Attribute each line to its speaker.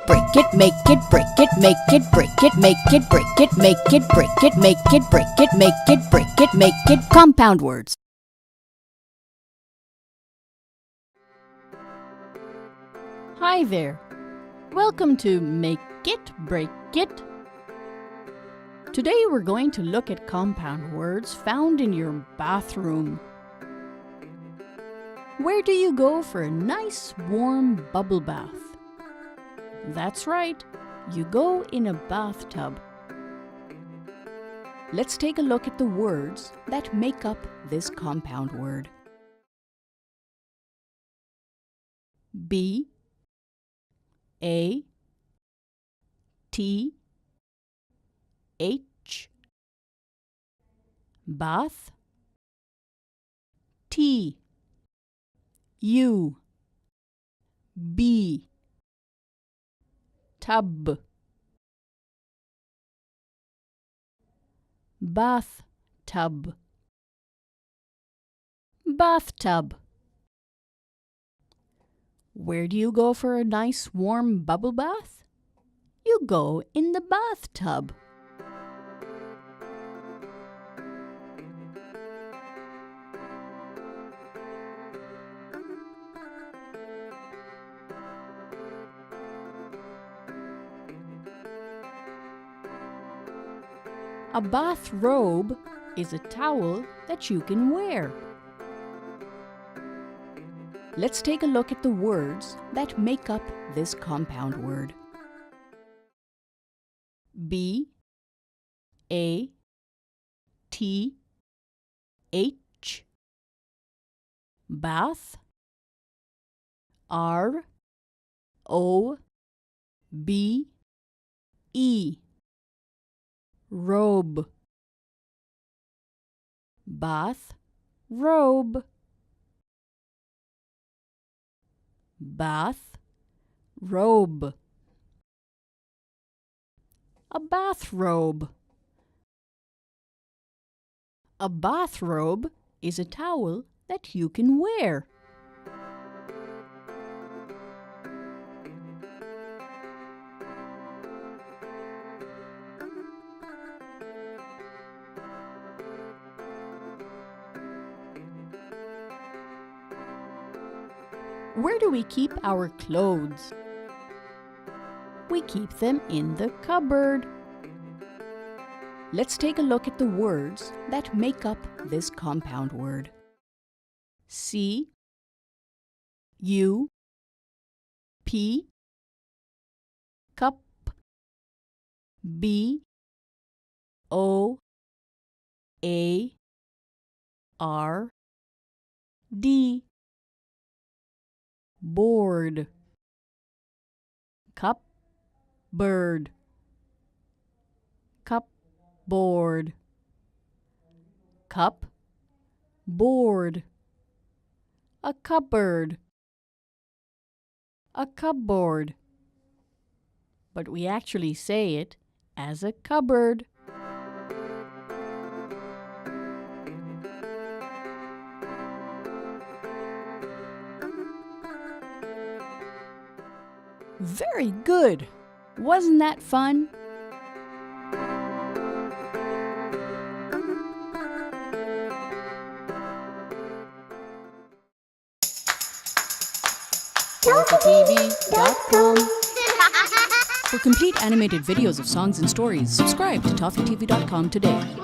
Speaker 1: break it, make it, break it, make it, break it, make it, break it, make it, break it, make it, break it, make it, break it, make it. Compound words. Hi there. Welcome to Make It, Break It. Today we're going to look at compound words found in your bathroom. Where do you go for a nice warm bubble bath? That's right, you go in a bathtub. Let's take a look at the words that make up this compound word. B A T H bath. T U B tub. Bathtub. Bathtub. Where do you go for a nice warm bubble bath? You go in the bathtub. A bathrobe is a towel that you can wear. Let's take a look at the words that make up this compound word. B A T H bath. R O B E robe. Bath robe. Bath robe. A bathrobe. A bathrobe is a towel that you can wear. Where do we keep our clothes? We keep them in the cupboard. Let's take a look at the words that make up this compound word. C U P cup. B O A R D board. Cup bird. Cup board. Cup board. A cupboard. A cupboard. But we actually say it as a cupboard. Very good! Wasn't that fun? ToffeeTV.com. For complete animated videos of songs and stories, subscribe to ToffeeTV.com today.